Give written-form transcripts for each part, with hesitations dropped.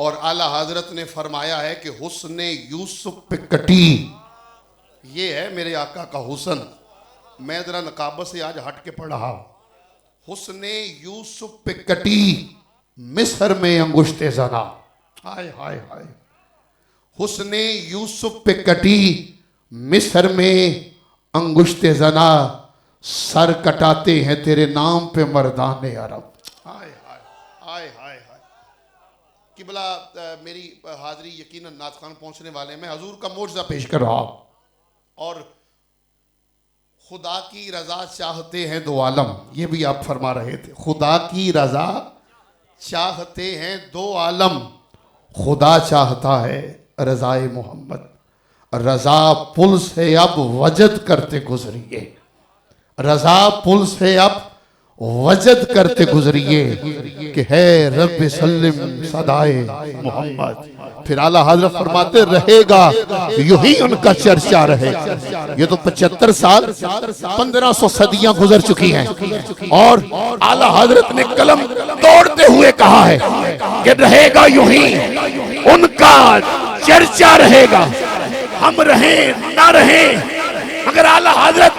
اور اعلیٰ حضرت نے فرمایا ہے کہ حسن یوسف پہ کٹی، یہ ہے میرے آقا کا حسن. میں ذرا نقابت سے آج ہٹ کے پڑھ رہا ہوں. حسن یوسف پہ کٹی مصر میں انگشت زنا. ہائے ہائے ہائے. حسن یوسف پہ کٹی مصر میں انگشت زنا، سر کٹاتے ہیں تیرے نام پہ مردان عرب. ہائے ہائے ہائے ہائے ہائے. قبلہ میری حاضری یقیناً نعت خوان پہنچنے والے ہیں. میں حضور کا معجزہ پیش کر رہا ہوں. اور خدا کی رضا چاہتے ہیں دو عالم، یہ بھی آپ فرما رہے تھے. خدا کی رضا چاہتے ہیں دو عالم، خدا چاہتا ہے رضائے محمد. رضا پل سے اب وجد کرتے گزریے، رضا پل سے اب وجد کرتے گزریے کہ ہے رب سلم صدائے محمد. پھر اعلیٰ حضرت فرماتے رہے گا یوں ہی ان کا چرچا رہے گا. یہ تو 75 سال 1500 صدیاں گزر چکی ہیں اور اعلیٰ حضرت نے قلم توڑتے ہوئے کہا ہے کہ رہے گا یوں ہی ان کا چرچا رہے گا. ہم رہیں نہ رہیں مگر اعلیٰ حضرت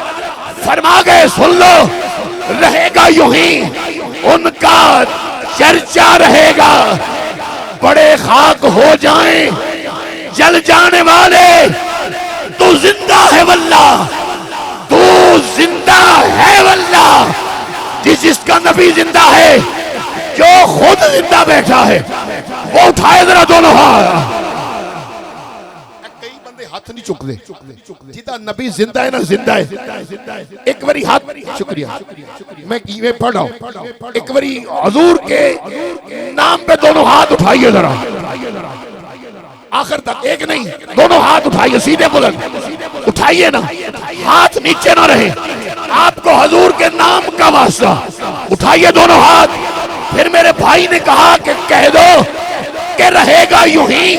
فرما گئے سن لو، رہے گا یوں ہی ان کا چرچا رہے گا. بڑے خاک ہو جائیں جل جانے والے، تو زندہ ہے واللہ، تو زندہ ہے واللہ. جس کا نبی زندہ ہے، جو خود زندہ بیٹھا ہے، وہ اٹھائے ذرا دونوں ہاتھ. کئی بندے ہاتھ نہیں چک دے. جیتا نبی زندہ ہے نا زندہ ہے. ایک باری ہاتھ، شکریہ، میں یہ پڑھ رہا ہوں. ایک باری حضور کے نام پہ دونوں ہاتھ اٹھائیے ذرا آخر تک. ایک نہیں، دونوں ہاتھ اٹھائیے سیدھے بلند اٹھائیے نا، ہاتھ نیچے نہ رہے. آپ کو حضور کے نام کا واسطہ اٹھائیے دونوں ہاتھ. پھر میرے بھائی نے کہا کہ کہہ دو کہ رہے گا یوں ہی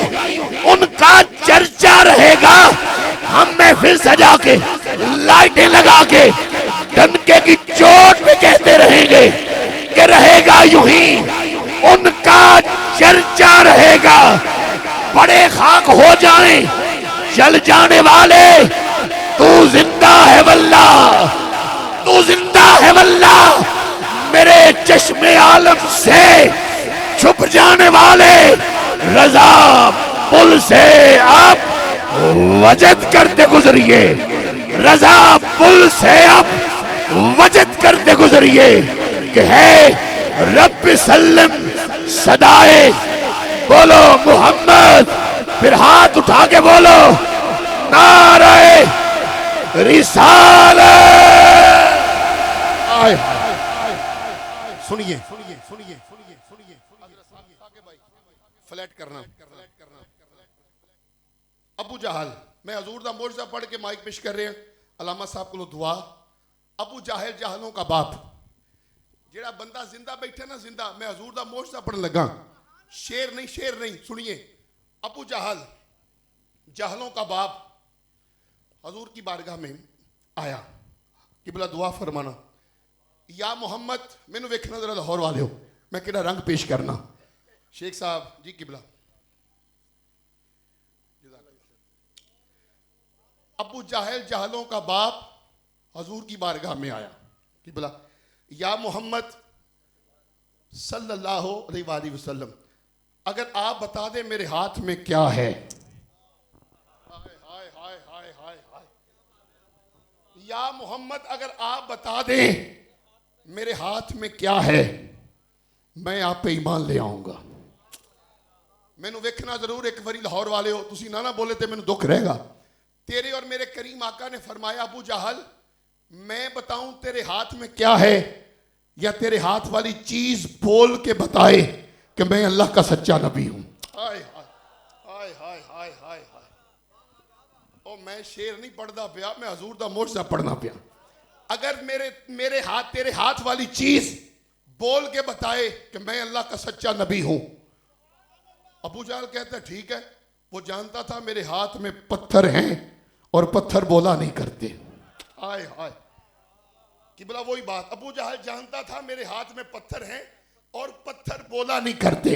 ان کا چرچا رہے گا. ہم محفل سجا کے لائٹیں لگا کے ڈنکے کی چوٹ پہ کہتے رہیں گے کہ رہے گا یوں ہی ان کا چرچا رہے گا. بڑے خاک ہو جائیں جل جانے والے، تو زندہ ہے واللہ، تو زندہ ہے واللہ. میرے چشم عالم سے چھپ جانے والے، رضا پل سے آپ وجد کرتے گزریے، رضا پل سے آپ وجد کرتے گزریے کہ ہے رب سلم صدائے بولو محمد. پھر ہاتھ اٹھا کے بولو نعرہ رسالت. سنیے سنیے سنیے سنیے سنیے فلیٹ کرنا. ابو جہل، میں حضور دا معجزہ پڑھ کے مائک پیش کر رہے ہیں. علامہ صاحب کو دعا. ابو جہل جہلوں کا باپ، جیڑا بندہ زندہ بیٹھے نا زندہ، میں حضور دا معجزہ پڑھن لگا. شیر نہیں سنیے. ابو جہل جہلوں کا باپ حضور کی بارگاہ میں آیا. قبلہ دعا فرمانا. یا محمد، میں نے ویکھنا ذرا لاہور والے ہو میں کہڑا رنگ پیش کرنا. شیخ صاحب جی قبلہ. ابو جہل جہلوں کا باپ حضور کی بارگاہ میں آیا. قبلہ یا محمد صلی اللہ علیہ وآلہ وسلم، اگر آپ بتا دیں میرے ہاتھ میں کیا ہے. یا محمد اگر آپ بتا دیں میرے ہاتھ میں کیا ہے، میں آپ پہ ایمان لے آؤں گا. میں نے ویکھنا ضرور ایک باری لاہور والے ہو تسی نہ بولے تے میں نے دکھ رہے گا. تیرے اور میرے کریم آقا نے فرمایا ابو جہل میں بتاؤں تیرے ہاتھ میں کیا ہے یا تیرے ہاتھ والی چیز بول کے بتائے کہ میں اللہ کا سچا نبی ہوں. ہائے ہائے ہائے ہائے ہائے ہائے. او میں شعر نہیں پڑھدا پیا، میں حضور دا معجزہ پڑھنا پیا. اگر میرے ہاتھ تیرے ہاتھ والی چیز بول کے بتائے کہ میں اللہ کا سچا نبی ہوں. ابو جہل کہتا ہے ٹھیک ہے. وہ جانتا تھا میرے ہاتھ میں پتھر ہیں اور پتھر بولا نہیں کرتے. ہائے ہائے. قبلہ وہی بات، ابو جہل جانتا تھا میرے ہاتھ میں پتھر ہیں اور پتھر بولا نہیں کرتے.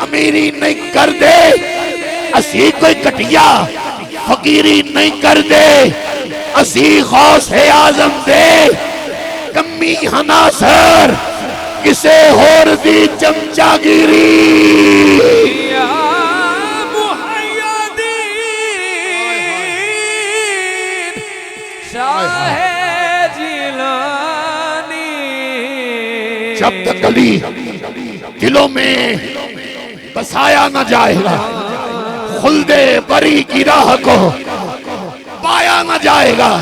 امیری نہیں کر دے، اسی کوئی کٹیا فقیری نہیں کر دے، اسی غوث اعظم دے کمی ہناسر کسے ہور دی چمچا گیری یا محی الدین شاہ جیلانی، جب تک علی دلوں میں بسایا نہ جائے گا، خلد بری کی راہ کو پایا نہ جائے گا،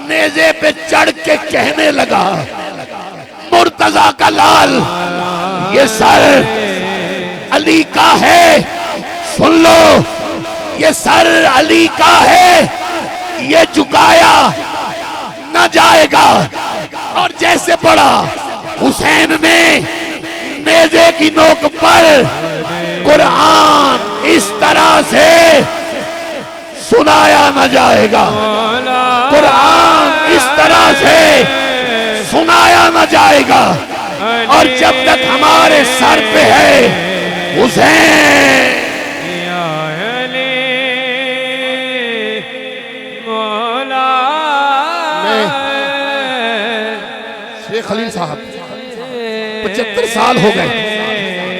نیزے پہ چڑھ کے کہنے لگا مرتضیٰ کا لال یہ سر علی کا ہے، سن لو یہ سر علی کا ہے، یہ جھکایا نہ جائے گا۔ اور جیسے پڑھا حسین نے نیزے کی نوک پر قرآن اس طرح سے سنایا نہ جائے گا، قرآن اس طرح سے سنایا نہ جائے گا، اور جب تک ہمارے سر پہ ہے حسین شیخ خلیل صاحب 75 سال ہو گئے،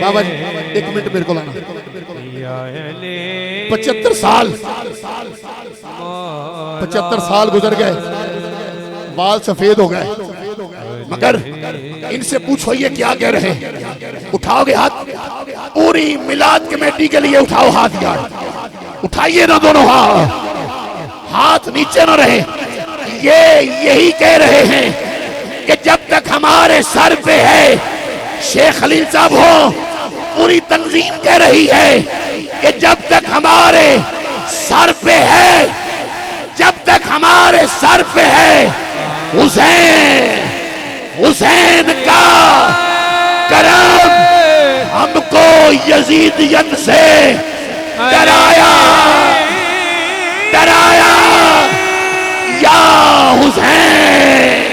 بابا جی ایک منٹ میرے کو لانا، 75 سال گزر گئے، بال سفید ہو گئے، مگر ان سے پوچھو یہ کیا کہہ رہے ہیں؟ اٹھاؤ گے ہاتھ؟ پوری میلاد کمیٹی کے لیے اٹھاؤ ہاتھ یار، اٹھائیے نہ دونوں ہاتھ نیچے نہ رہے۔ یہی کہہ رہے ہیں کہ جب تک ہمارے سر پہ ہے، شیخ خلیل صاحب ہو، پوری تنظیم کہہ رہی ہے کہ جب تک ہمارے سر پہ ہے، جب تک ہمارے سر پہ ہے حسین کا کرم ہم کو یزیدیت سے ڈرایا یا حسین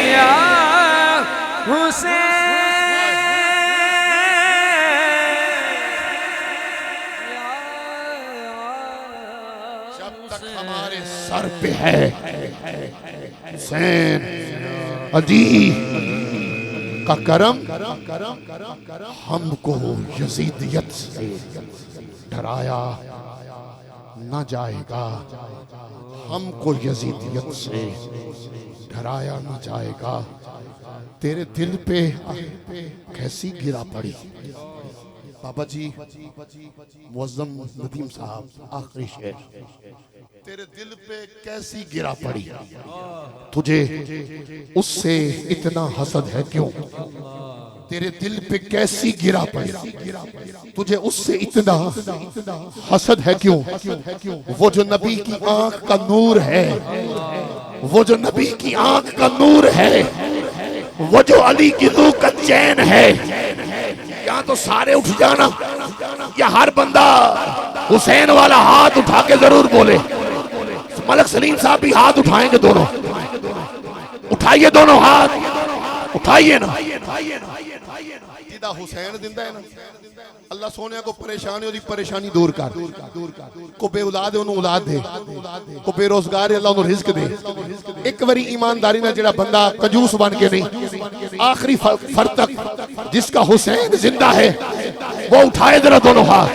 جب تک ہمارے سر پہ ہے حسین علی کا کرم ہم کو یزیدیت سے ڈرایا نہ جائے گا، ہم کو یزیدیت سے ڈرایا نہ جائے گا۔ تیرے دل پہ کیسی گرا پڑی بابا جی، معظم ندیم صاحب آخری شعر، تیرے دل پہ کیسی گرا پڑی، تجھے اس سے اتنا حسد ہے کیوں؟ تیرے دل پہ کیسی گرا پڑی، تجھے اس سے اتنا حسد ہے کیوں؟ وہ جو نبی کی آنکھ کا نور ہے، وہ جو نبی کی آنکھ کا نور ہے، وہ جو علی کی روح کا چین ہے، یہاں تو سارے اٹھ جانا، یا ہر بندہ حسین والا ہاتھ اٹھا کے ضرور بولے۔ ملک سلیم صاحب بھی ہاتھ اٹھائیں گے، دونوں اٹھائیے، دونوں ہاتھ اٹھائیے نا۔ جدہ حسین زندہ ہے نا، اللہ سونے کو پریشانی ہوتی، پریشانی دور کر، کو بے اولاد ہے انہوں اولاد دے، کو بے روزگار ہے اللہ انہوں رزق دے۔ ایک وری ایمانداری نہ جڑا بندہ کنجوس بن کے نہیں، آخری فرد تک جس کا حسین زندہ ہے وہ اٹھائے ذرا دونوں ہاتھ۔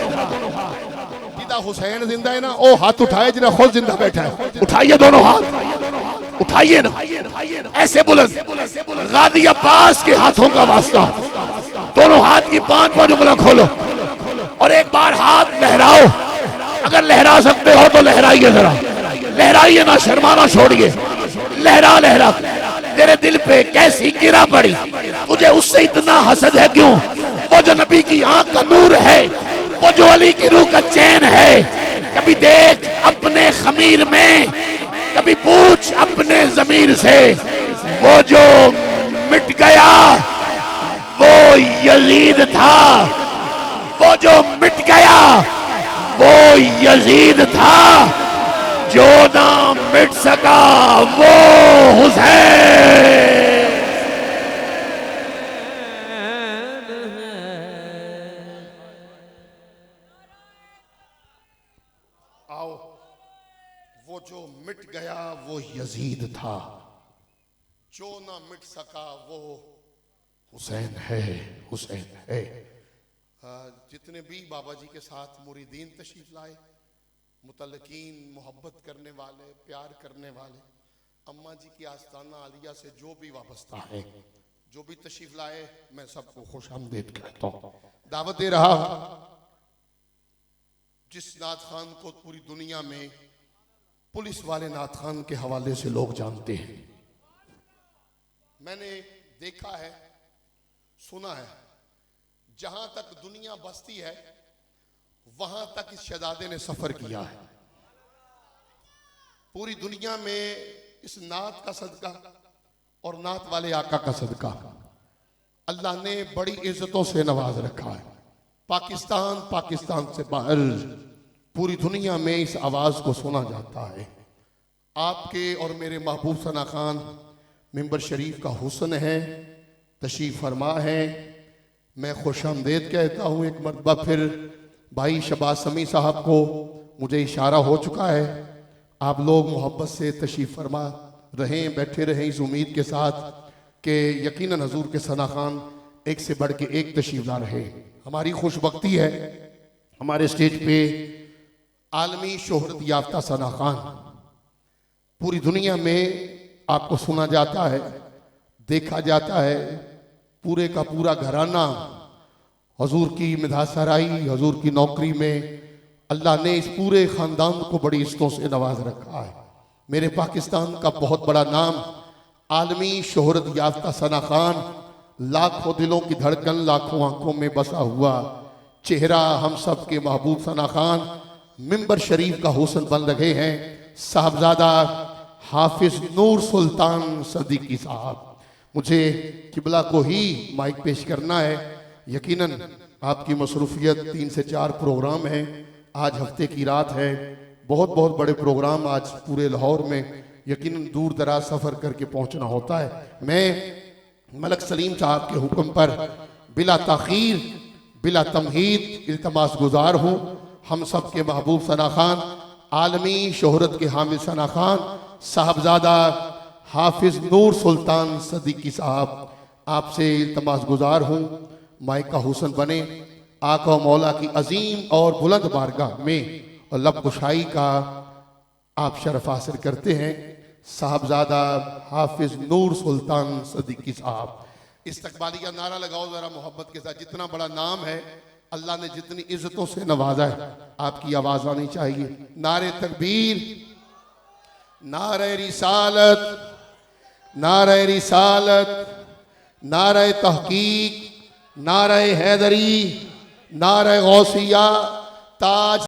حسین زندہ ہے نا، وہ ہاتھ اٹھائے جنہیں خود زندہ بیٹھا ہے، اٹھائیے دونوں ہاتھ، اٹھائیے نا ایسے بلند۔ غازی عباس کے ہاتھوں کا واسطہ، دونوں ہاتھ کی پانچ انگلیاں کھولو اور ایک بار ہاتھ لہراؤ، اگر لہرا سکتے ہو تو لہرائیے، ذرا لہرائیے نا، شرمانا چھوڑیے، لہرا۔ تیرے دل پہ کیسی گرا پڑی، تجھے اس سے اتنا حسد ہے کیوں؟ وہ جو نبی کی آنکھ کا نور ہے، وہ جو علی کی روح کا چین ہے، کبھی دیکھ اپنے خمیر میں، کبھی پوچھ اپنے ضمیر سے، وہ جو مٹ گیا وہ یزید تھا، وہ جو مٹ گیا وہ یزید تھا، جو نہ مٹ سکا وہ حسین جو مٹ گیا وہ یزید تھا، جو نہ مٹ سکا وہ حسین ہے، حسین ہے۔ جتنے بھی بابا جی کے ساتھ مریدین تشریف لائے، متعلقین، محبت کرنے والے، پیار کرنے والے، اماں جی کی آستانہ عالیہ سے جو بھی وابستہ ہیں، جو بھی تشریف لائے، میں سب کو خوش آمدید کہتا ہوں، دعوت دے رہا ہوں۔ جس نعت خان کو پوری دنیا میں پولیس والے نعت خان کے حوالے سے لوگ جانتے ہیں، میں نے دیکھا ہے، سنا ہے، جہاں تک دنیا بستی ہے وہاں تک اس شہزادے نے سفر کیا ہے۔ پوری دنیا میں اس نعت کا صدقہ اور نعت والے آقا کا صدقہ اللہ نے بڑی عزتوں سے نواز رکھا ہے۔ پاکستان سے باہر پوری دنیا میں اس آواز کو سنا جاتا ہے۔ آپ کے اور میرے محبوب ثنا خان ممبر شریف کا حسن ہے، تشریف فرما ہے۔ میں خوش آمدید کہتا ہوں ایک مرتبہ پھر بھائی شہباز سمیع صاحب کو، مجھے اشارہ ہو چکا ہے، آپ لوگ محبت سے تشریف فرما رہیں، بیٹھے رہیں اس امید کے ساتھ کہ یقیناً حضور کے ثنا خان ایک سے بڑھ کے ایک تشریف لا رہے۔ ہماری خوش بختی ہے ہمارے سٹیج پہ عالمی شہرت یافتہ ثنا خان، پوری دنیا میں آپ کو سنا جاتا ہے، دیکھا جاتا ہے، پورے کا پورا گھرانہ حضور کی مدح سرائی، حضور کی نوکری میں اللہ نے اس پورے خاندان کو بڑی عزتوں سے نواز رکھا ہے۔ میرے پاکستان کا بہت بڑا نام، عالمی شہرت یافتہ ثنا خان، لاکھوں دلوں کی دھڑکن، لاکھوں آنکھوں میں بسا ہوا چہرہ، ہم سب کے محبوب ثنا خان ممبر شریف کا حسن بن رہے ہیں، صاحبزادہ حافظ نور سلطان صدیقی صاحب۔ مجھے قبلہ کو ہی مائک پیش کرنا ہے، یقیناً آپ کی مصروفیت 3 سے 4 پروگرام ہیں، آج ہفتے کی رات ہے، بہت بہت بڑے پروگرام آج پورے لاہور میں، یقیناً دور دراز سفر کر کے پہنچنا ہوتا ہے۔ میں ملک سلیم صاحب کے حکم پر بلا تاخیر، بلا تمہید التماس گزار ہوں، ہم سب کے محبوب ثنا خان، عالمی شہرت کے حامل ثنا خان، صاحبزادہ حافظ نور سلطان صدیقی صاحب، آپ سے التماس گزار ہوں مائک کا حسن بنے، آقا و مولا کی عظیم اور بلند بارگاہ میں اور لب کشائی کا آپ شرف حاصل کرتے ہیں۔ صاحبزادہ حافظ نور سلطان صدیقی صاحب، استقبالیہ نعرہ لگاؤ ذرا محبت کے ساتھ، جتنا بڑا نام ہے اللہ نے جتنی عزتوں سے نوازا ہے، آپ کی آواز آنی چاہیے۔ نعرہ تکبیر، نعرہ رسالت، نعرہ رسالت، نعرہ تحقیق، نعرہ حیدری، نعرہ غوثیہ، تاج